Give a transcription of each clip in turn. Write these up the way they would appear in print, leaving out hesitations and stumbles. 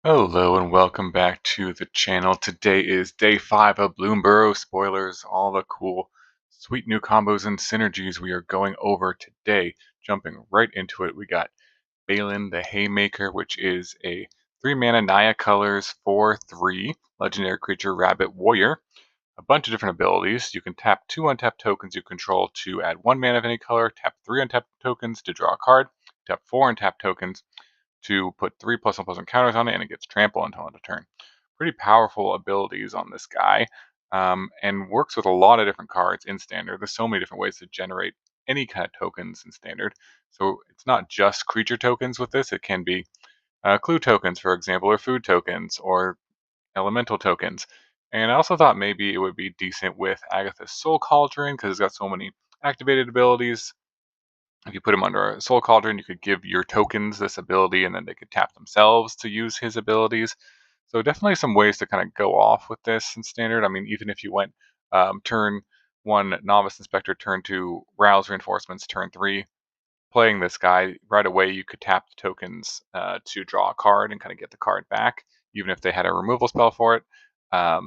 Hello and welcome back to the channel. Today is day 5 of Bloomburrow. Spoilers, all the cool, sweet new combos and synergies we are going over today. Jumping right into it, we got Balin the Haymaker, which is a 3 mana Naya colors 4/3 legendary creature rabbit warrior. A bunch of different abilities. You can tap 2 untapped tokens you control to add 1 mana of any color, tap 3 untapped tokens to draw a card, tap 4 untapped tokens to put 3+1/+1 counters on it, and it gets trample until end of turn. Pretty powerful abilities on this guy, and works with a lot of different cards in Standard. There's so many different ways to generate any kind of tokens in Standard. So it's not just creature tokens with this. It can be clue tokens, for example, or food tokens, or elemental tokens. And I also thought maybe it would be decent with Agatha's Soul Cauldron because it's got so many activated abilities. If you put him under a Soul Cauldron, you could give your tokens this ability, and then they could tap themselves to use his abilities. So definitely some ways to kind of go off with this in Standard. I mean, even if you went turn 1 Novice Inspector, turn 2 Rouse Reinforcements, turn 3, playing this guy, right away you could tap the tokens to draw a card and kind of get the card back, even if they had a removal spell for it.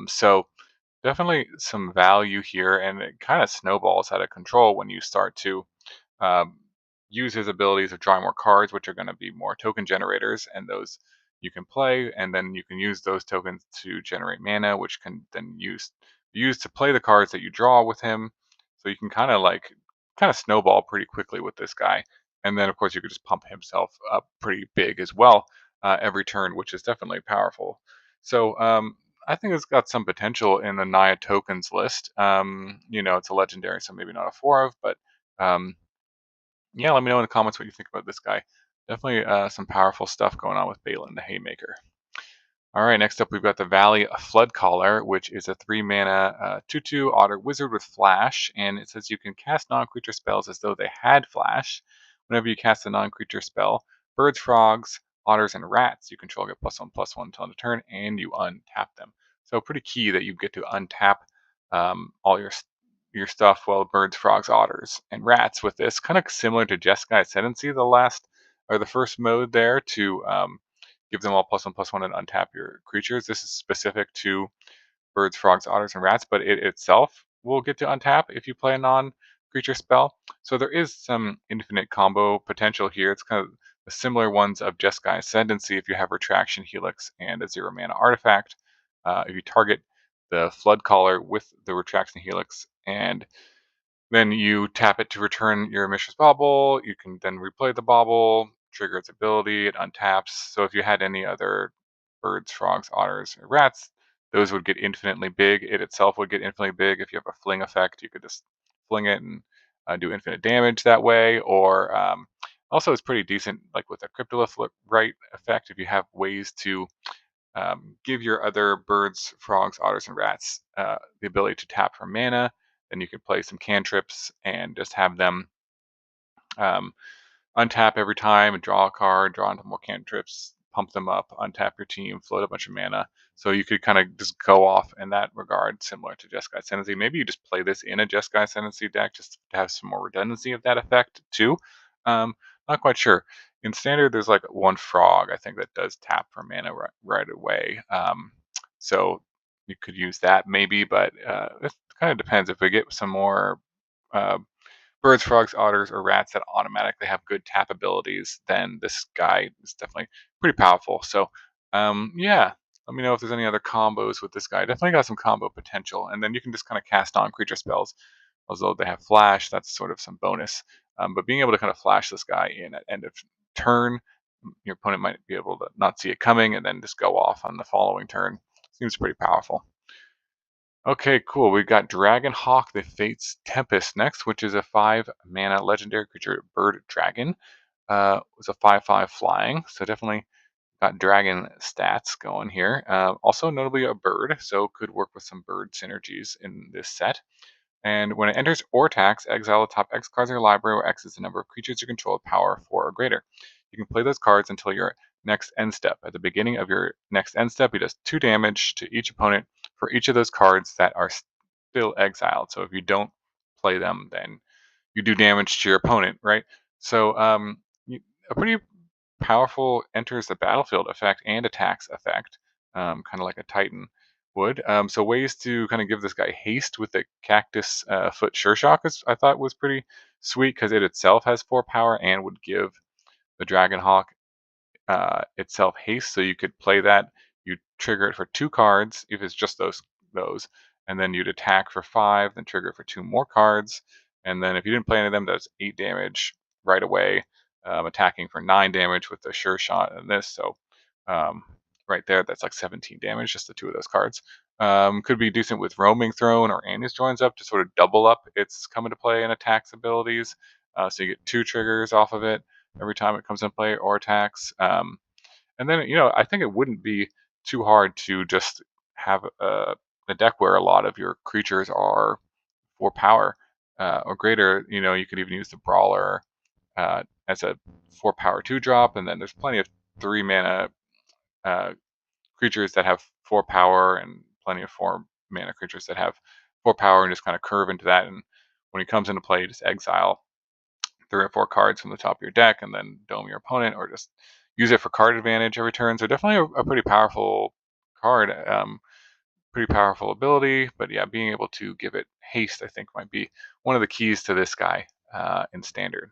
So definitely some value here, and it kind of snowballs out of control when you start to um, use his abilities of drawing more cards, which are going to be more token generators, and those you can play, and then you can use those tokens to generate mana, which can then use to play the cards that you draw with him. So you can kind of snowball pretty quickly with this guy, and then of course you could just pump himself up pretty big as well every turn, which is definitely powerful. So I think it's got some potential in the Naya tokens list. It's a legendary, so maybe not a 4 of, but um, yeah, let me know in the comments what you think about this guy. Definitely some powerful stuff going on with Balin the Haymaker. All right, next up we've got the Valley Floodcaller, which is a 3 mana 2/2 Otter Wizard with Flash, and it says you can cast non-creature spells as though they had Flash. Whenever you cast a non-creature spell, birds, frogs, otters, and rats you control get +1/+1 until end of turn, and you untap them. So pretty key that you get to untap all your stuff. Well, birds, frogs, otters, and rats with this, kind of similar to Jeskai Ascendancy, the first mode there to give them all +1/+1 and untap your creatures. This is specific to birds, frogs, otters, and rats, but it itself will get to untap if you play a non-creature spell. So there is some infinite combo potential here. It's kind of the similar ones of Jeskai Ascendancy if you have Retraction, Helix, and a 0 mana artifact. If you target the Flood Caller with the Retraction Helix and then you tap it to return your Mishra's Bauble. You can then replay the bauble, trigger its ability, it untaps. So if you had any other birds, frogs, otters, or rats, those would get infinitely big. It itself would get infinitely big. If you have a fling effect, you could just fling it and do infinite damage that way. Or also, it's pretty decent, like with a Cryptolith right effect, if you have ways to give your other birds, frogs, otters, and rats the ability to tap for mana. Then you can play some cantrips and just have them um, untap every time and draw a card, draw into more cantrips, pump them up, untap your team, float a bunch of mana. So you could kind of just go off in that regard, similar to Jeskai Ascendancy. Maybe you just play this in a Jeskai Ascendancy deck just to have some more redundancy of that effect too. Not quite sure. In Standard, there's like one frog, I think, that does tap for mana right away. So you could use that maybe, but it kind of depends. If we get some more uh, birds, frogs, otters, or rats that automatically have good tap abilities, then this guy is definitely pretty powerful. So, yeah, let me know if there's any other combos with this guy. Definitely got some combo potential. And then you can just kind of cast on creature spells. Although they have flash, that's sort of some bonus. But being able to kind of flash this guy in at end of turn, your opponent might be able to not see it coming and then just go off on the following turn. Seems pretty powerful. Okay, cool. We've got Dragonhawk the Fates Tempest next, which is a 5 mana legendary creature, bird dragon. It's a 5/5 flying, so definitely got dragon stats going here. Also, notably a bird, so could work with some bird synergies in this set. And when it enters or attacks, exile the top X cards in your library, where X is the number of creatures you control with power 4 or greater. You can play those cards until your next end step. At the beginning of your next end step, he does 2 damage to each opponent for each of those cards that are still exiled. So if you don't play them, then you do damage to your opponent, right? So a pretty powerful enters the battlefield effect and attacks effect, kind of like a Titan would. So ways to kind of give this guy haste with the Cactus Foot Sure Shock I thought was pretty sweet because it itself has 4 power and would give the Dragonhawk itself haste, so you could play that. You trigger it for 2 cards if it's just those, and then you'd attack for 5, then trigger it for 2 more cards, and then if you didn't play any of them, that's 8 damage right away. Attacking for 9 damage with the sure shot and this, so um, right there, that's like 17 damage, just the 2 of those cards. Could be decent with Roaming Throne or Annie's Joins Up to sort of double up its come into play and attacks abilities. So you get 2 triggers off of it every time it comes into play or attacks. And then, I think it wouldn't be too hard to just have a deck where a lot of your creatures are 4 power or greater. You could even use the Brawler as a 4 power 2 drop, and then there's plenty of 3 mana uh, creatures that have 4 power, and plenty of 4 mana creatures that have 4 power, and just kind of curve into that. And when he comes into play, you just exile 3 or 4 cards from the top of your deck and then dome your opponent, or just use it for card advantage every turn. So definitely a pretty powerful card, pretty powerful ability. But yeah, being able to give it haste, I think, might be one of the keys to this guy in Standard.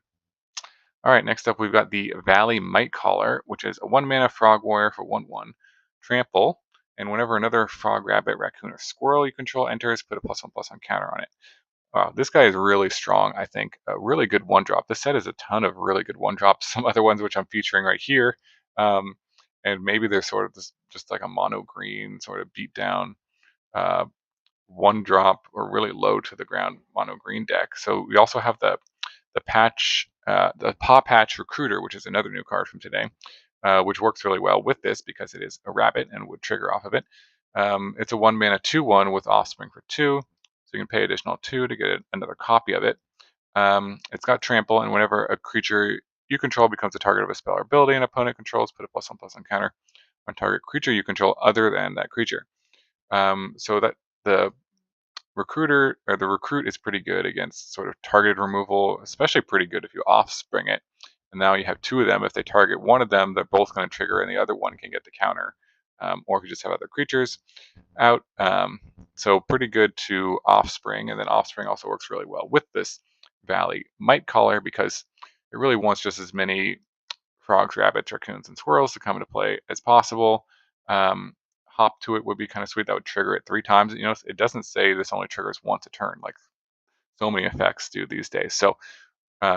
All right, next up we've got the Valley Mightcaller, which is a 1 mana frog warrior for 1/1. Trample, and whenever another frog, rabbit, raccoon, or squirrel you control enters, put a +1/+1 counter on it. Wow, this guy is really strong, I think. A really good 1-drop. This set is a ton of really good 1-drops. Some other ones which I'm featuring right here. Um, and maybe they're sort of just like a mono green, sort of beat down uh, 1-drop or really low to the ground mono green deck. So we also have the Paw Patch Recruiter, which is another new card from today, which works really well with this because it is a rabbit and would trigger off of it. It's a 1 mana 2/1 with Offspring for 2, so you can pay additional 2 to get another copy of it. It's got Trample, and whenever a creature you control becomes the target of a spell or ability an opponent controls, put a +1/+1 counter on target creature you control other than that creature. So that the recruit is pretty good against sort of targeted removal, especially pretty good if you offspring it. And now you have 2 of them. If they target one of them, they're both going to trigger, and the other one can get the counter. Or if you just have other creatures out. So pretty good to offspring, and then offspring also works really well with this Valley Mightcaller because it really wants just as many frogs, rabbits, raccoons, and squirrels to come into play as possible. Hop to it would be kind of sweet. That would trigger it 3 times. It doesn't say this only triggers once a turn, like so many effects do these days. So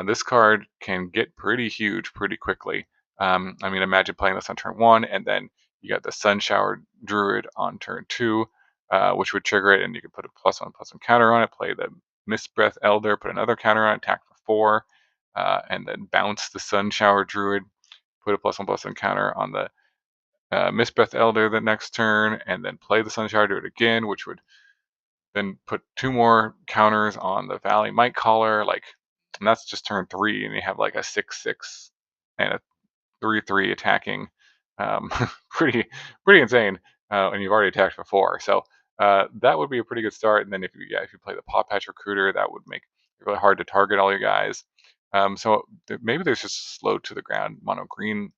this card can get pretty huge pretty quickly. Imagine playing this on turn 1, and then you got the Sun Shower Druid on turn 2, which would trigger it, and you could put a +1/+1 counter on it, play the Mist Breath Elder, put another counter on it, attack for 4, and then bounce the Sun Shower Druid, put a +1/+1 counter on the Mist Breath Elder the next turn, and then play the Sun Shower Druid again, which would then put 2 more counters on the Valley Mightcaller, and that's just turn 3, and you have like a 6/6 and a 3/3 attacking. Um, pretty insane, and you've already attacked for 4. So that would be a pretty good start. And then if you play the Paw Patch Recruiter, that would make it really hard to target all your guys. So maybe there's just slow to the ground mono green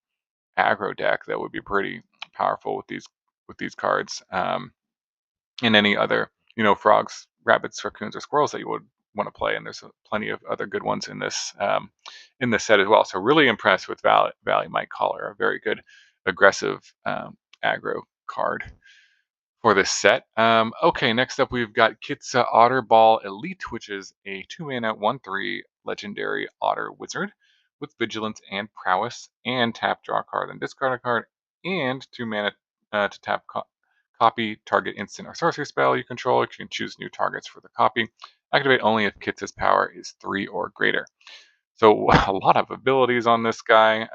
aggro deck that would be pretty powerful with these cards. And any other frogs, rabbits, raccoons, or squirrels that you would want to play. And there's plenty of other good ones in this set as well. So really impressed with Valley Mightcaller, a very good aggressive aggro card for this set. Okay, next up we've got Kitsa Otter Ball Elite, which is a 2 mana 1/3 legendary otter wizard with vigilance and prowess, and tap, draw a card, and discard a card, and 2 mana to tap copy target instant or sorcery spell you control. You can choose new targets for the copy. Activate only if Kitsa's power is 3 or greater. So a lot of abilities on this guy.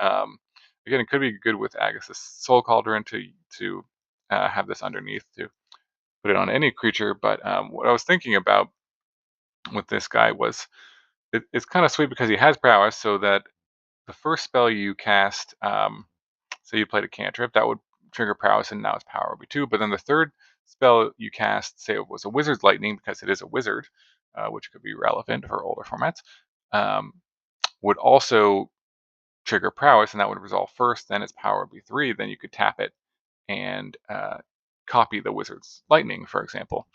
Again, it could be good with Agus's Soul Cauldron to have this underneath to put it on any creature. But what I was thinking about with this guy was it's kind of sweet because he has prowess, so that the first spell you cast, say you played a cantrip, that would trigger prowess, and now its power will be 2. But then the third spell you cast, say it was a Wizard's Lightning, because it is a wizard, which could be relevant for older formats, would also trigger prowess, and that would resolve first. Then its power would be 3. Then you could tap it and copy the wizard's lightning, for example.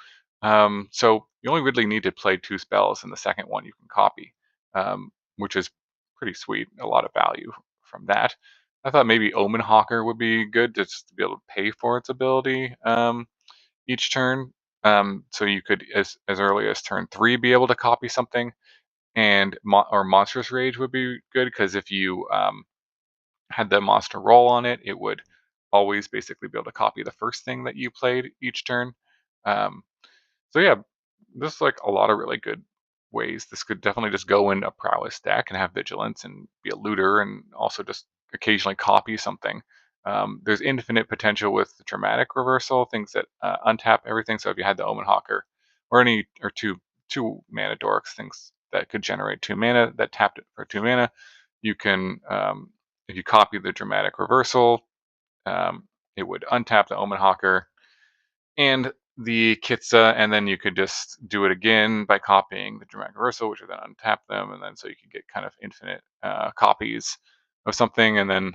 So you only really need to play 2 spells, and the second one you can copy, which is pretty sweet. A lot of value from that. I thought maybe Omen Hawker would be good just to be able to pay for its ability each turn. So you could, as early as turn 3, be able to copy something, and or Monstrous Rage would be good because if you had the monster roll on it, it would always basically be able to copy the first thing that you played each turn. Um, so yeah, there's like a lot of really good ways. This could definitely just go in a prowess deck and have vigilance and be a looter, and also just occasionally copy something. There's infinite potential with the dramatic reversal, things that untap everything. So if you had the Omen Hawker or two mana dorks, things that could generate 2 mana that tapped it for 2 mana, you can if you copy the dramatic reversal, um, it would untap the Omen Hawker and the Kitsa, and then you could just do it again by copying the dramatic reversal, which would then untap them, and then so you could get kind of infinite copies of something. And then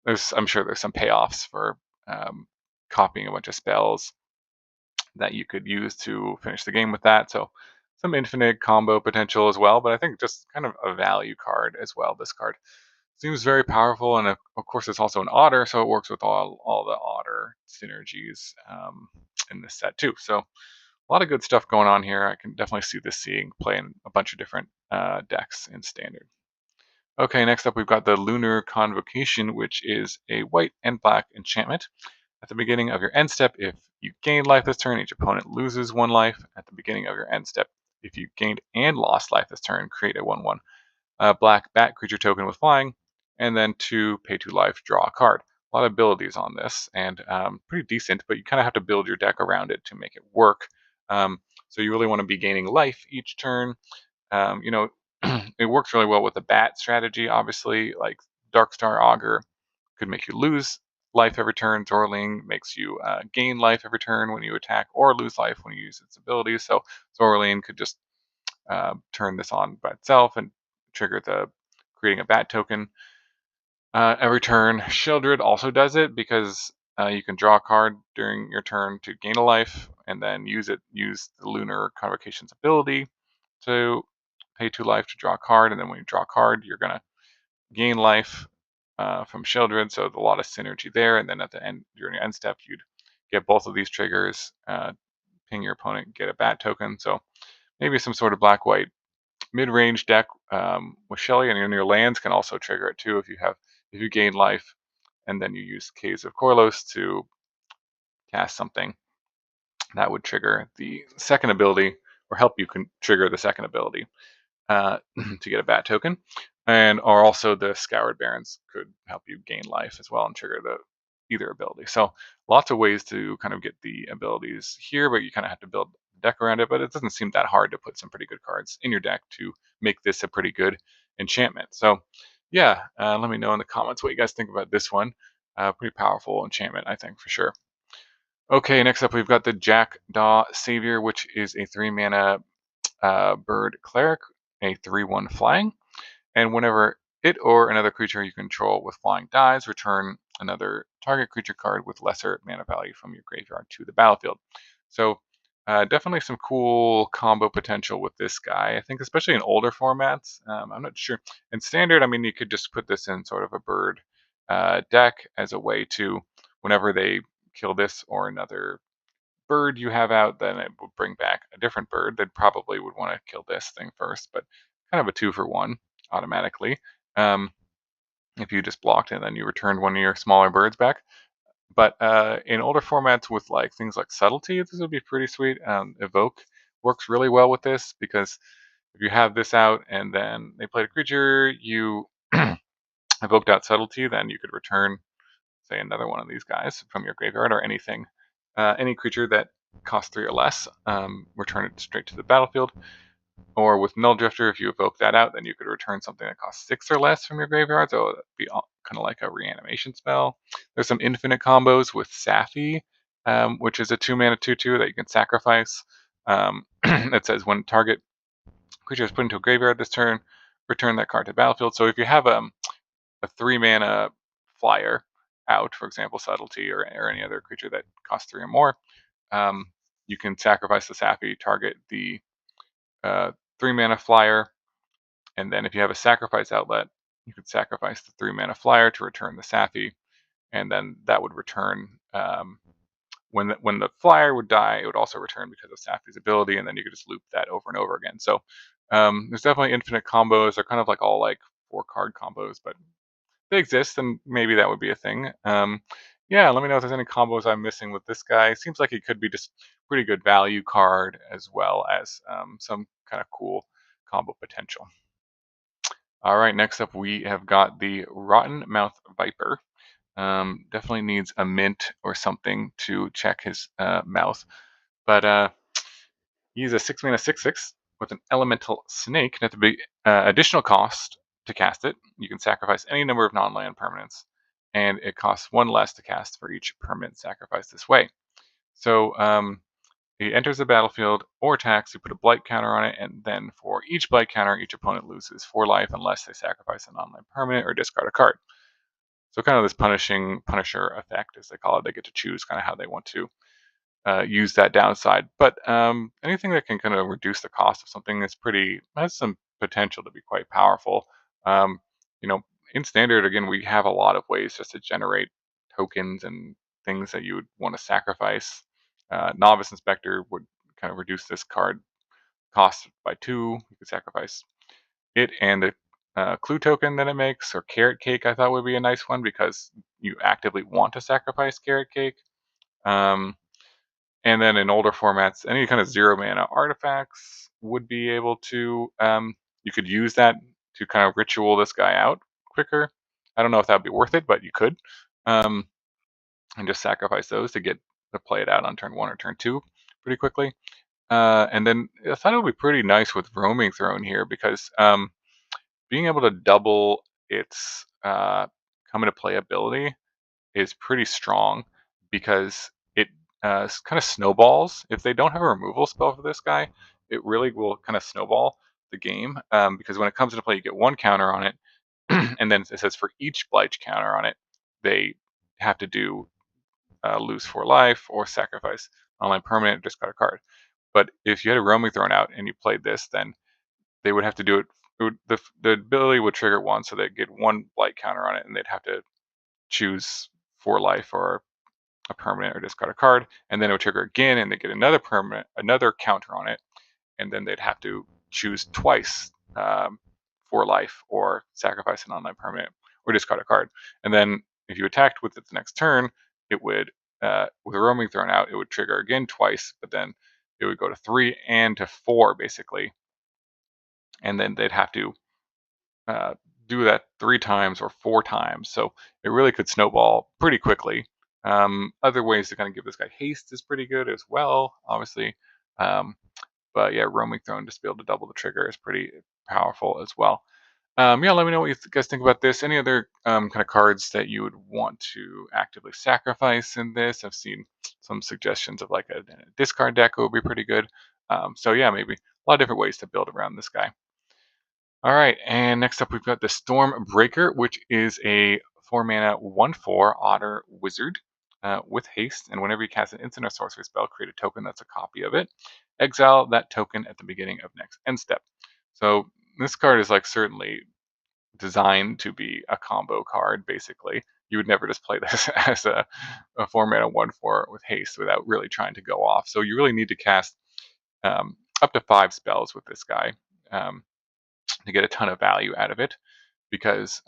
I'm sure there's some payoffs for copying a bunch of spells that you could use to finish the game with that. So some infinite combo potential as well, but I think just kind of a value card as well. This card seems very powerful, and of course it's also an Otter, so it works with all the Otter synergies in this set too. So a lot of good stuff going on here. I can definitely see this seeing play in a bunch of different decks in Standard. Okay, next up we've got the Lunar Convocation, which is a white and black enchantment. At the beginning of your end step, if you gain life this turn, each opponent loses 1 life. At the beginning of your end step, if you gained and lost life this turn, create a 1/1 black bat creature token with flying, and then 2 pay 2 life, draw a card. A lot of abilities on this, and pretty decent, but you kind of have to build your deck around it to make it work. So you really want to be gaining life each turn. You know, it works really well with the bat strategy, obviously. Like Darkstar Augur could make you lose life every turn. Zorling makes you gain life every turn when you attack, or lose life when you use its abilities. So Zorling could just turn this on by itself and trigger the creating a bat token every turn. Shieldred also does it because you can draw a card during your turn to gain a life, and then use the Lunar Convocation's ability to pay 2 life to draw a card, and then when you draw a card, you're gonna gain life from Shieldred. So a lot of synergy there. And then at the end, during your end step, you'd get both of these triggers, ping your opponent, get a bat token. So maybe some sort of black-white mid-range deck with Shelly, and your lands can also trigger it too if you gain life, and then you use Caves of Korlos to cast something that would trigger the second ability, or help you trigger the second ability to get a bat token. Or also the Scoured Barrens could help you gain life as well and trigger either ability. So lots of ways to kind of get the abilities here, but you kind of have to build a deck around it. But it doesn't seem that hard to put some pretty good cards in your deck to make this a pretty good enchantment. So yeah, let me know in the comments what you guys think about this one. Pretty powerful enchantment, I think, for sure. Okay, next up we've got the Jackdaw Savior, which is a 3 mana bird cleric, a 3/1 flying. And whenever it or another creature you control with flying dies, return another target creature card with lesser mana value from your graveyard to the battlefield. So definitely some cool combo potential with this guy. I think especially in older formats. I'm not sure. In Standard, I mean, you could just put this in sort of a bird deck as a way to, whenever they kill this or another bird you have out, then it would bring back a different bird. They probably would want to kill this thing first, but kind of a 2-for-1 automatically. If you just blocked and then you returned one of your smaller birds back. But in older formats with like things like Subtlety, this would be pretty sweet. Evoke works really well with this, because if you have this out and then they played a creature, you evoked out Subtlety, then you could return, say, another one of these guys from your graveyard, or anything, any creature that costs 3 or less, return it straight to the battlefield. Or with Null Drifter, if you evoke that out, then you could return something that costs 6 or less from your graveyard, so it'd be kind of like a reanimation spell. There's some infinite combos with Safi, which is a 2 mana 2/2 that you can sacrifice. It says when target creature is put into a graveyard this turn, return that card to the battlefield. So if you have a 3-mana flyer out, for example, Subtlety or any other creature that costs 3 or more, um, you can sacrifice the Sappy, target the 3-mana flyer, and then if you have a sacrifice outlet, you could sacrifice the 3-mana flyer to return the Sappy, and then that would return when the flyer would die, it would also return because of Sappy's ability, and then you could just loop that over and over again. So there's definitely infinite combos. They're kind of like all like 4-card combos, but they exist, and maybe that would be a thing. Yeah, let me know if there's any combos I'm missing with this guy. Seems like he could be just pretty good value card as well as some kind of cool combo potential. All right, next up we have got the Rotten Mouth Viper. Definitely needs a mint or something to check his mouth. But he's a 6-mana 6/6 with an elemental snake. And at the additional cost to cast it, you can sacrifice any number of non-land permanents, and it costs 1 less to cast for each permanent sacrificed this way. So he enters the battlefield or attacks, you put a blight counter on it, and then for each blight counter, each opponent loses 4 life unless they sacrifice a non-land permanent or discard a card. So kind of this Punisher effect, as they call it. They get to choose kind of how they want to use that downside. But anything that can kind of reduce the cost of something has some potential to be quite powerful. Um, you know, in standard, again, we have a lot of ways just to generate tokens and things that you would want to sacrifice. Novice Inspector would kind of reduce this card cost by 2. You could sacrifice it and the clue token that it makes, or Carrot Cake, I thought would be a nice one because you actively want to sacrifice Carrot Cake. Um, and then in older formats, any kind of 0-mana artifacts would be able to, you could use that to kind of ritual this guy out quicker. I don't know if that would be worth it, but you could. Um, and just sacrifice those to get to play it out on turn 1 or turn 2 pretty quickly. And then I thought it would be pretty nice with Roaming Throne here because being able to double its come into play ability is pretty strong because it kind of snowballs. If they don't have a removal spell for this guy, it really will kind of snowball the game because when it comes into play, you get 1 counter on it, and then it says for each blight counter on it, they have to do lose 4 life or sacrifice online permanent, discard a card. But if you had a Roaming Thrown out and you played this, then they would have to do it. The ability would trigger once, so they'd get 1 blight counter on it, and they'd have to choose 4 life or a permanent or discard a card, and then it would trigger again, and they get another counter on it, and then they'd have to choose twice 4 life or sacrifice an online permanent or discard a card. And then if you attacked with it the next turn, it would with a Roaming Thrown out, it would trigger again twice, but then it would go to 3 and to 4 basically, and then they'd have to do that 3 times or 4 times. So it really could snowball pretty quickly. Other ways to kind of give this guy haste is pretty good as well, obviously. But yeah, Roaming Throne, just to be able to double the trigger, is pretty powerful as well. Yeah, let me know what you guys think about this. Any other kind of cards that you would want to actively sacrifice in this? I've seen some suggestions of like a discard deck would be pretty good. So yeah, maybe a lot of different ways to build around this guy. All right, and next up we've got the Stormbreaker, which is a 4-mana 1/4 Otter wizard with haste, and whenever you cast an instant or sorcery spell, create a token that's a copy of it. Exile that token at the beginning of next end step. So this card is like certainly designed to be a combo card, basically. You would never just play this as a 4-mana 1/4 with haste without really trying to go off. So you really need to cast up to 5 spells with this guy. To get a ton of value out of it, because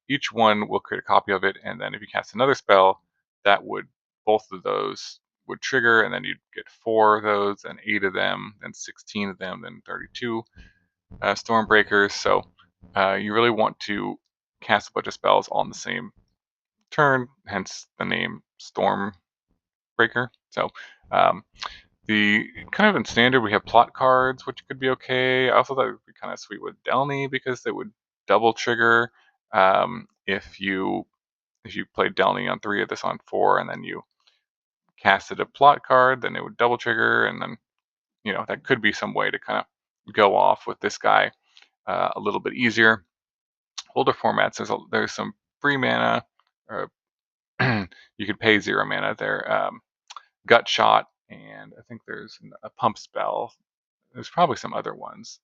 each one will create a copy of it, and then if you cast another spell, both of those would trigger, and then you'd get 4 of those, and 8 of them, then 16 of them, then 32 Stormbreakers. So you really want to cast a bunch of spells on the same turn, hence the name Stormbreaker. So the kind of in standard, we have plot cards, which could be okay. I also thought it would be kind of sweet with Delny because it would double trigger if you played Delny on 3 of this on 4, and then you casted a plot card, then it would double trigger, and then that could be some way to kind of go off with this guy a little bit easier. Older formats, there's some free mana, or you could pay 0 mana there. Gut Shot, and I think there's a pump spell. There's probably some other ones.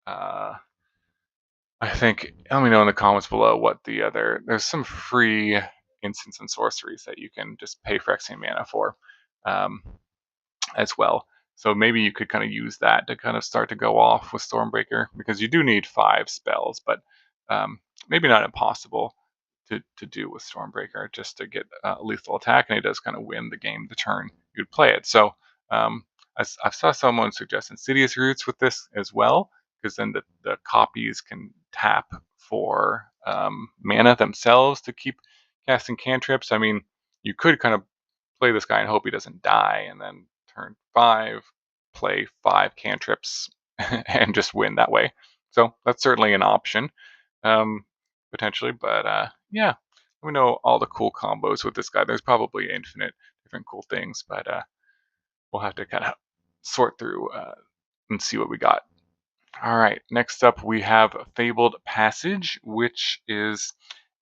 I think, let me know in the comments below what the other, there's some free instants and sorceries that you can just pay Phyrexian mana for um, as well. So maybe you could kind of use that to kind of start to go off with Stormbreaker, because you do need 5 spells, but maybe not impossible to do with Stormbreaker just to get a lethal attack, and it does kind of win the game the turn you'd play it. So I saw someone suggest Insidious Roots with this as well, because then the copies can tap for mana themselves to keep casting cantrips. I mean, you could kind of play this guy and hope he doesn't die, and then turn 5, play 5 cantrips, and just win that way. So that's certainly an option, potentially. But yeah, we know all the cool combos with this guy. There's probably infinite different cool things, but we'll have to kind of sort through and see what we got. All right, next up we have Fabled Passage, which is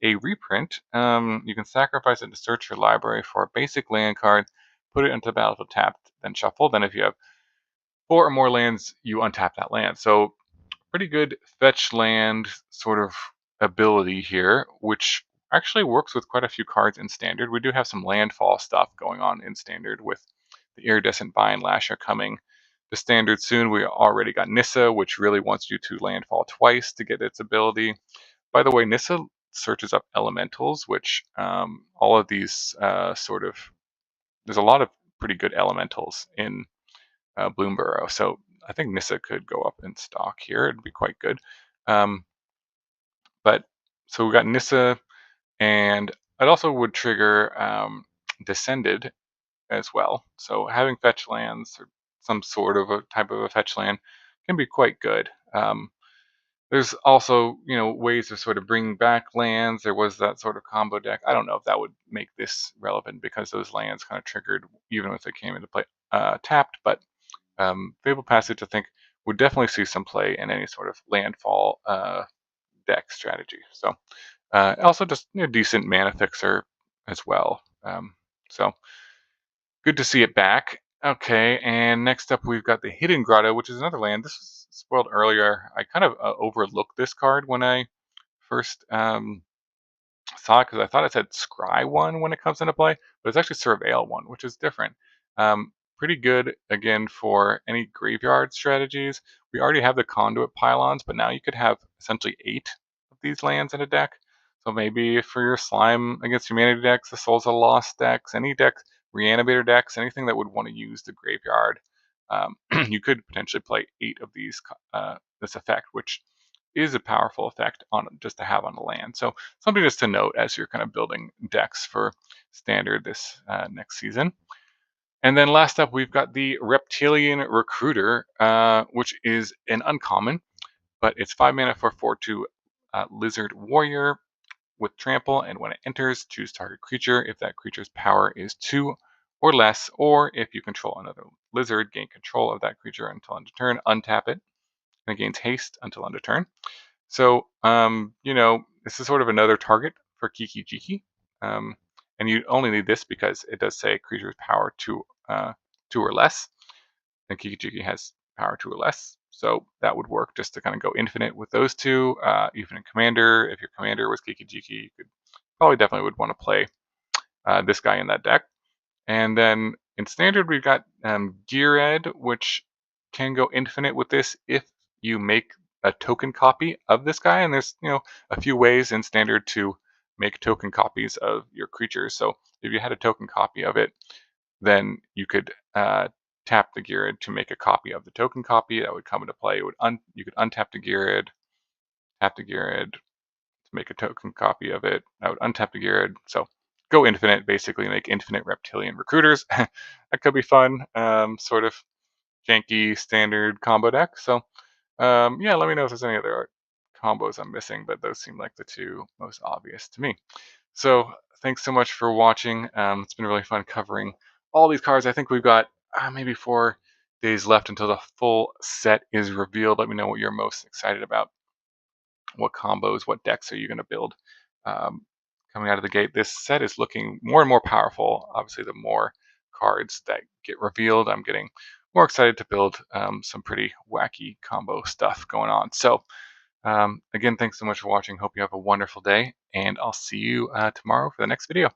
a reprint. You can sacrifice it to search your library for a basic land card, put it into the battlefield tapped, then shuffle. Then if you have 4 or more lands, you untap that land. So pretty good fetch land sort of ability here, which actually works with quite a few cards in Standard. We do have some landfall stuff going on in Standard with the Iridescent Vine Lasher coming to Standard soon. We already got Nissa, which really wants you to landfall twice to get its ability. By the way, Nissa searches up elementals, which all of these there's a lot of pretty good elementals in Bloomburrow. So I think Nissa could go up in stock here. It'd be quite good. But so we got Nissa, and it also would trigger Descended as well. So having fetch lands or some sort of a type of a fetch land can be quite good. There's also, ways of sort of bringing back lands. There was that sort of combo deck. I don't know if that would make this relevant, because those lands kind of triggered even if they came into play tapped. But Fabled Passage, I think, would definitely see some play in any sort of landfall deck strategy. So also just decent mana fixer as well. So good to see it back. Okay, and next up we've got the Hidden Grotto, which is another land. This was spoiled earlier. I kind of overlooked this card when I first saw it, because I thought it said Scry 1 when it comes into play, but it's actually Surveil 1, which is different. Pretty good, again, for any graveyard strategies. We already have the Conduit Pylons, but now you could have essentially 8 of these lands in a deck. So maybe for your Slime Against Humanity decks, the Souls of the Lost decks, any decks, Reanimator decks, anything that would want to use the graveyard, you could potentially play 8 of these this effect, which is a powerful effect on just to have on the land. So something just to note as you're kind of building decks for Standard this next season. And then last up, we've got the Reptilian Recruiter, which is an uncommon, but it's 5 mana for 4/2 Lizard Warrior with Trample, and when it enters, choose target creature if that creature's power is 2 or less, or if you control another lizard, gain control of that creature until end of turn, untap it, and it gains haste until end of turn. So, this is sort of another target for Kiki Jiki. And you only need this because it does say creature's power 2 or less. And Kiki Jiki has power 2 or less. So that would work just to kind of go infinite with those two. Even in Commander, if your Commander was Kiki Jiki, you could probably definitely would want to play this guy in that deck. And then in Standard, we've got Geared, which can go infinite with this if you make a token copy of this guy. And there's, a few ways in Standard to make token copies of your creatures. So if you had a token copy of it, then you could tap the Geared to make a copy of the token copy. That would come into play. You could untap the Geared, tap the Geared to make a token copy of it. I would untap the Geared. So go infinite, basically make infinite Reptilian Recruiters. That could be fun. Sort of janky Standard combo deck. So yeah, let me know if there's any other combos I'm missing, but those seem like the two most obvious to me. So thanks so much for watching. It's been really fun covering all these cards. I think we've got maybe 4 days left until the full set is revealed. Let me know what you're most excited about. What combos, what decks are you going to build? coming out of the gate. This set is looking more and more powerful. Obviously, the more cards that get revealed, I'm getting more excited to build some pretty wacky combo stuff going on. So again, thanks so much for watching. Hope you have a wonderful day, and I'll see you tomorrow for the next video.